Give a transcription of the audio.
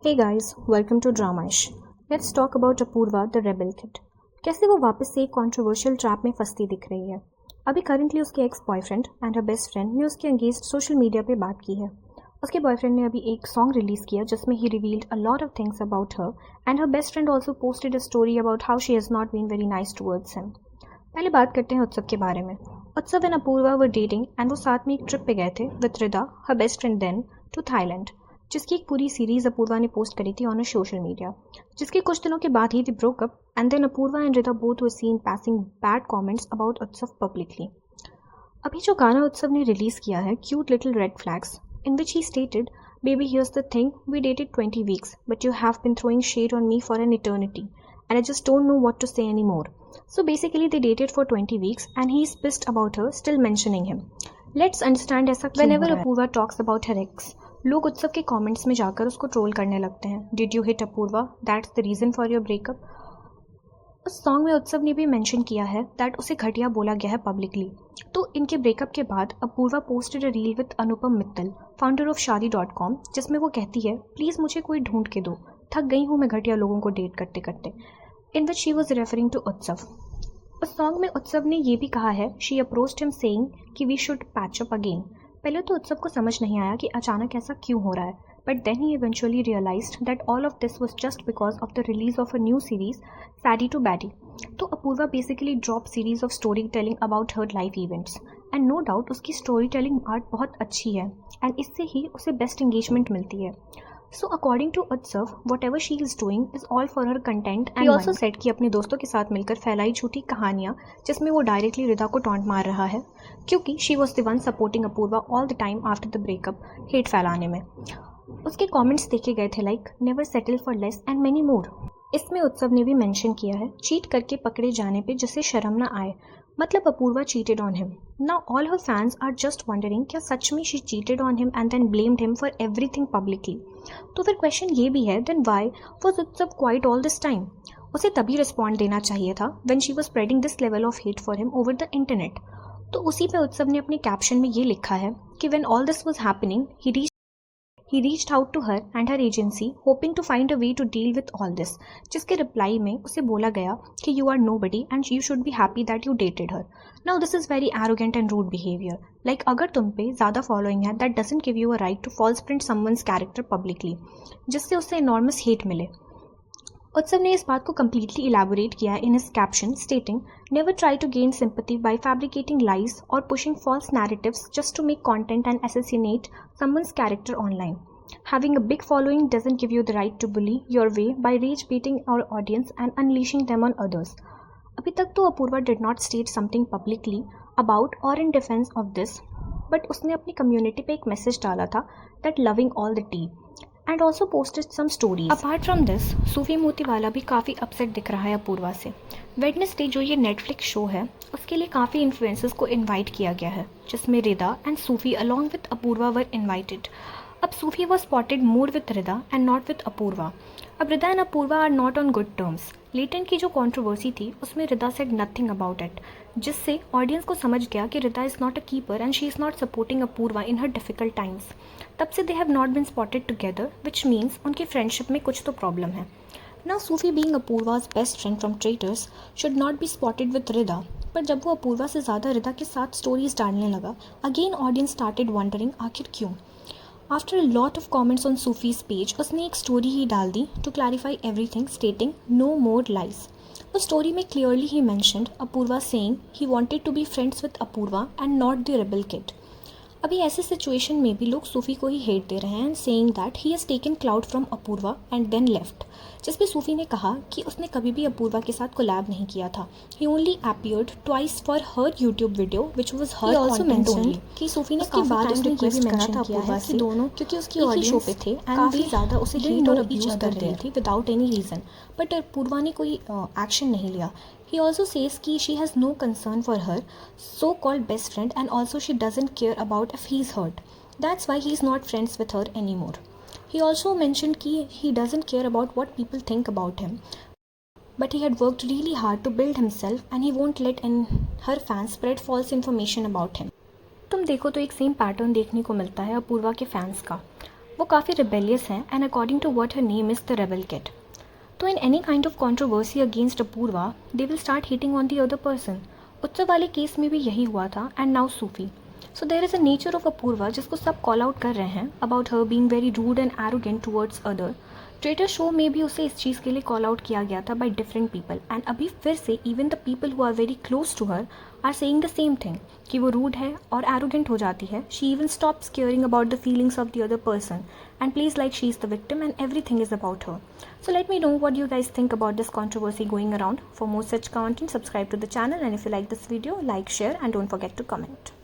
Hey guys, welcome to Dramaish. Let's talk about Apurva the Rebel Kid. कैसे वो वापस से एक कंट्रोवर्शियल ट्रैप में फंसती दिख रही है। अभी करंटली उसके ex boyfriend and her best friend ने उसके अगेंस्ट सोशल मीडिया पे बात की है। उसके बॉयफ्रेंड ने अभी एक सॉन्ग रिलीज किया जिसमें he revealed a lot of things about her and her best friend also posted a story about how she has not been very nice towards him. पहले बात करते हैं उत्सव के बारे में। Utsav and Apoorva were dating and वो साथ में एक ट्रिप पे गए थे with Rida her best friend then to Thailand, जिसकी एक पूरी सीरीज अपूर्वा ने पोस्ट करी थी ऑन अ सोशल मीडिया। जिसके कुछ दिनों के बाद ही they broke up and then Apoorva and Rida both were seen passing bad comments about Utsav publicly. अभी जो गाना उत्सव ने रिलीज किया है cute little red flags, in which he stated, baby here's the thing, we dated 20 weeks but you have been throwing shade on me for an eternity and I just don't know what to say anymore. So basically they dated for 20 weeks and he is pissed about her still mentioning him. Let's understand ऐसा क्यों हो रहा है। Whenever Apurva talks about her ex, लोग उत्सव के comments में जाकर उसको ट्रोल करने लगते हैं। Did you hit Apurva, that's the reason for your breakup. उस सॉन्ग में उत्सव ने भी मेंशन किया है दैट उसे घटिया बोला गया है पब्लिकली। तो इनके ब्रेकअप के बाद Apoorva posted a reel with Anupam Mittal, founder of शादी.com, जिसमें वो कहती है, प्लीज़ मुझे कोई ढूंढ के दो, थक गई हूँ मैं घटिया लोगों को डेट करते करते, in which she was referring to Utsav. उस सॉन्ग में उत्सव ने ये भी कहा है, शी अप्रोच्ड हिम सेइंग कि we should patch up again. पहले तो उत्सव को समझ नहीं आया कि अचानक ऐसा क्यों हो रहा है, but then he eventually realised that all of this was just because of the release of a new series Sadie to Baddie. तो Apoorva basically drop series of story telling about her life events and no doubt उसकी story telling art बहुत अच्छी है and इससे ही उसे best engagement मिलती है। So according to Utsav, whatever she is doing is all for her content and he also said कि अपने दोस्तों के साथ मिलकर फैलाई झूठी कहानियाँ जिसमें वो डायरेक्टली रिदा को टॉन्ट मार रहा है क्योंकि she was the one supporting Apurva all the time after the breakup, hate फैलाने में। उसके कमेंट्स देखे गए थे like never settle for less and many more. इसमें उत्सव ने भी मेंशन किया है, चीट करके पकड़े जाने पे जिससे शर्म ना आए, मतलब Apurva cheated on him. Now all her fans are just wondering क्या सच में she cheated on him and then blamed him for everything publicly. तो फिर क्वेश्चन ये भी है, then why was Utsav quiet all this time. उसे तभी रिस्पॉन्ड देना चाहिए था when she was spreading this level of hate for him over the internet. तो उसी पे उत्सव ने अपने कैप्शन में ये लिखा है कि when all this was happening he reached out to her and her agency hoping to find a way to deal with all this, जिसके रिप्लाई में उसे बोला गया कि you are nobody and you should be happy that you dated her. Now this is very arrogant and rude behavior. Like अगर तुम पे ज़्यादा फॉलोइंग है that doesn't give you a right to false print someone's character publicly, जिससे उसे enormous hate मिले। उत्सव ने इस बात को completely elaborate किया in his caption stating, never try to gain sympathy by fabricating lies or pushing false narratives just to make content and assassinate someone's character online. Having a big following doesn't give you the right to bully your way by rage baiting our audience and unleashing them on others. अभी तक तो Apoorva did not state something publicly about or in defense of this, but उसने अपनी community पे एक message डाला था that loving all the tea and also posted some stories. Apart from this, सूफी मोतीवाला भी काफ़ी अपसेट दिख रहा है अपूर्वा से। वेडनेसडे जो ये नेटफ्लिक्स शो है उसके लिए काफ़ी इन्फ्लुएंसर्स को इनवाइट किया गया है जिसमें Rida and Sufi along with Apoorva were invited. अब Sufi was spotted more with Rida and not with Apoorva. अब Rida and Apoorva are not on good terms. Latent की जो कंट्रोवर्सी थी उसमें Rida said nothing about it, जिससे ऑडियंस को समझ गया कि Rida is not a keeper and she is not supporting Apoorva in her difficult times. तब से they have not been spotted together, which means उनकी फ्रेंडशिप में कुछ तो प्रॉब्लम है। Now Sufi being Apoorva's best friend from Traitors should not be spotted with Rida, पर जब वो अपूर्वा से ज़्यादा रिदा के साथ स्टोरीज डालने लगा, अगेन ऑडियंस स्टार्टेड वंडरिंग आखिर क्यों। After a lot of comments on Sufi's page उसने एक स्टोरी ही डाल दी to clarify everything stating no more lies. उस स्टोरी में clearly he mentioned Apoorva saying he wanted to be friends with Apoorva and not the rebel kid. अभी ऐसे situation में भी लोग सूफी को ही हेट दे रहे हैं and saying that he has taken clout from Apurva and then left, जिस पे सूफी ने कहा कि उसने कभी भी अपूर्वा के साथ कोलैब नहीं किया था। He only appeared twice for her YouTube video which was her content only. कि सूफी ने काफी बाद उसने ये भी मेंशन किया है कि दोनों क्योंकि उसकी ऑडियंस शो पे थे एंड काफ़ी ज़्यादा उसे हेट और अब्यूज कर रही थी without any reason, but Apurva ने कोई एक्शन नहीं लिया। He also says कि she has no concern for her so-called best friend and also she doesn't care about if he's hurt. That's why he's not friends with her anymore. He also mentioned कि he doesn't care about what people think about him, but he had worked really hard to build himself and he won't let her fans spread false information about him. तुम देखो तो एक same pattern देखने को मिलता है अपूर्वा के fans का। वो काफ़ी रिबेलियस हैं and according to what her name is the rebel kid. तो in any kind of controversy against Apoorva they will start hitting on the other person. Utsav वाले केस में भी यही हुआ था and now Sufi. So there is a nature of Apoorva जिसको सब call out कर रहे हैं about her being very rude and arrogant towards other. Traitor show में भी उसे इस चीज़ के लिए कॉल आउट किया गया था बाय डिफरेंट पीपल एंड अभी फिर से even the people who are very close to her are saying the same thing कि वो रूड है और एरोगेंट हो जाती है. She even stops caring about the feelings of the other person and plays like she is the victim and everything is about her. So let me know what you guys think about this controversy going around. For more such content, subscribe to the channel, and if you like this video, like, share and don't forget to comment.